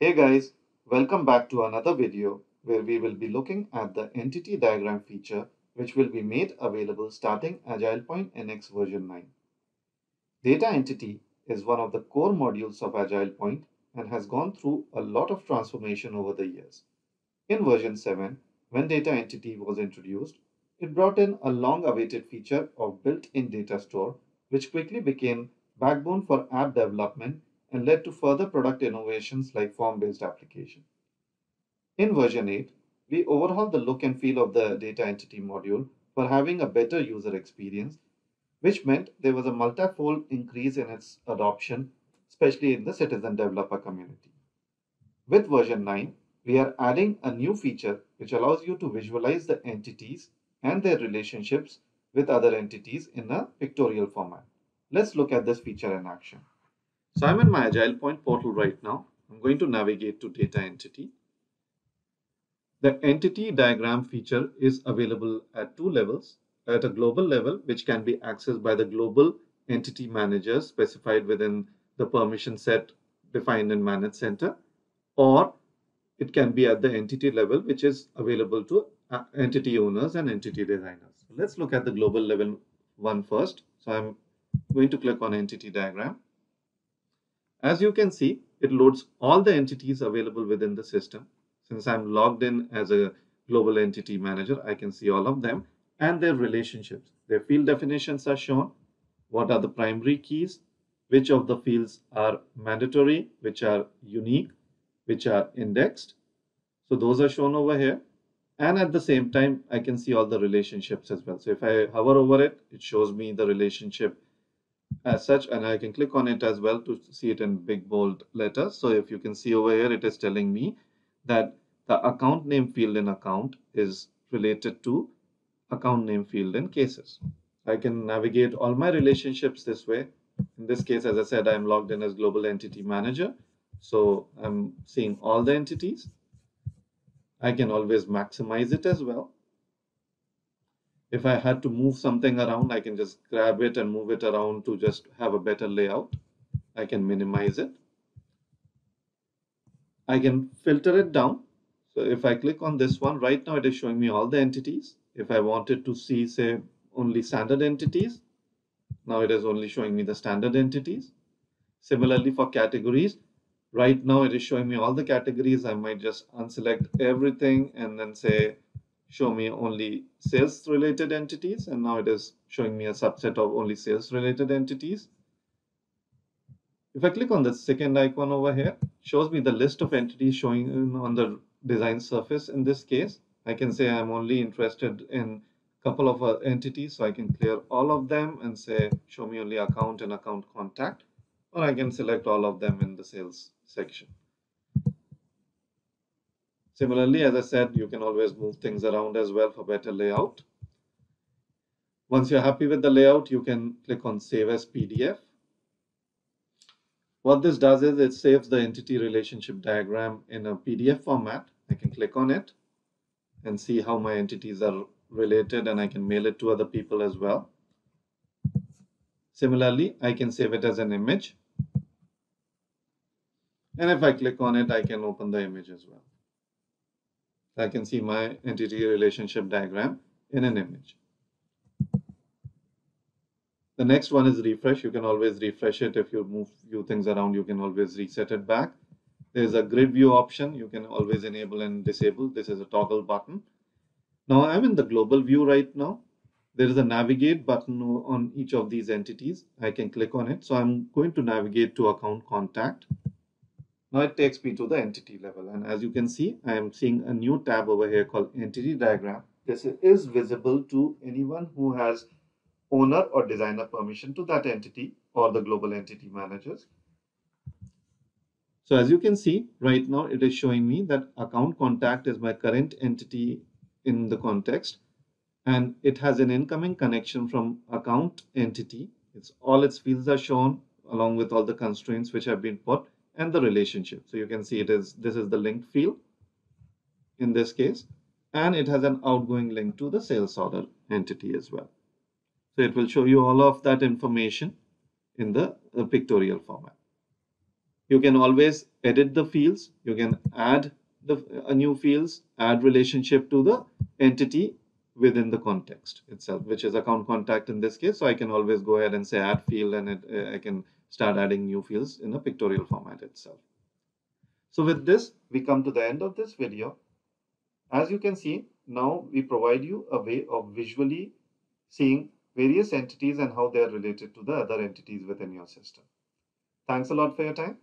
Hey guys, welcome back to another video where we will be looking at the entity diagram feature which will be made available starting AgilePoint NX version 9. Data entity is one of the core modules of AgilePoint and has gone through a lot of transformation over the years. In version 7, when data entity was introduced, it brought in a long-awaited feature of built-in data store which quickly became backbone for app development and led to further product innovations like form-based application. In version 8, we overhauled the look and feel of the data entity module for having a better user experience, which meant there was a multifold increase in its adoption, especially in the citizen developer community. With version 9, we are adding a new feature which allows you to visualize the entities and their relationships with other entities in a pictorial format. Let's look at this feature in action. So I'm in my AgilePoint portal right now. I'm going to navigate to data entity. The entity diagram feature is available at two levels. At a global level, which can be accessed by the global entity managers specified within the permission set defined in Manage Center, or it can be at the entity level, which is available to entity owners and entity designers. So let's look at the global level one first. So I'm going to click on entity diagram. As you can see, it loads all the entities available within the system. Since I'm logged in as a global entity manager, I can see all of them and their relationships. Their field definitions are shown. What are the primary keys? Which of the fields are mandatory? Which are unique? Which are indexed? So those are shown over here. And at the same time, I can see all the relationships as well. So if I hover over it, it shows me the relationship as such, and I can click on it as well to see it in big bold letters. So if you can see over here, it is telling me that the account name field in account is related to account name field in cases. I can navigate all my relationships this way. In this case, as I said, I'm logged in as global entity manager. So I'm seeing all the entities. I can always maximize it as well. If I had to move something around, I can just grab it and move it around to just have a better layout. I can minimize it. I can filter it down. So if I click on this one, right now it is showing me all the entities. If I wanted to see, say, only standard entities, now it is only showing me the standard entities. Similarly for categories, right now it is showing me all the categories. I might just unselect everything and then say, show me only sales related entities, and now it is showing me a subset of only sales related entities. If I click on the second icon over here, it shows me the list of entities showing on the design surface. In this case, I can say I'm only interested in a couple of entities, so I can clear all of them and say show me only account and account contact, or I can select all of them in the sales section. Similarly, as I said, you can always move things around as well for better layout. Once you're happy with the layout, you can click on Save as PDF. What this does is it saves the entity relationship diagram in a PDF format. I can click on it and see how my entities are related, and I can mail it to other people as well. Similarly, I can save it as an image. And if I click on it, I can open the image as well. I can see my entity relationship diagram in an image. The next one is refresh. You can always refresh it. If you move few things around, you can always reset it back. There's a grid view option. You can always enable and disable. This is a toggle button. Now I'm in the global view right now. There is a navigate button on each of these entities. I can click on it. So I'm going to navigate to account contact. Now it takes me to the entity level, and as you can see, I am seeing a new tab over here called entity diagram. This is visible to anyone who has owner or designer permission to that entity or the global entity managers. So as you can see right now, it is showing me that account contact is my current entity in the context, and it has an incoming connection from account entity. It's all its fields are shown along with all the constraints which have been put and the relationship. So you can see this is the linked field in this case, and it has an outgoing link to the sales order entity as well. So it will show you all of that information in the pictorial format. You can always edit the fields. You can add a new fields, add relationship to the entity within the context itself, which is account contact in this case. So I can always go ahead and say add field, and I can start adding new fields in a pictorial format itself. So with this, we come to the end of this video. As you can see, now we provide you a way of visually seeing various entities and how they are related to the other entities within your system. Thanks a lot for your time.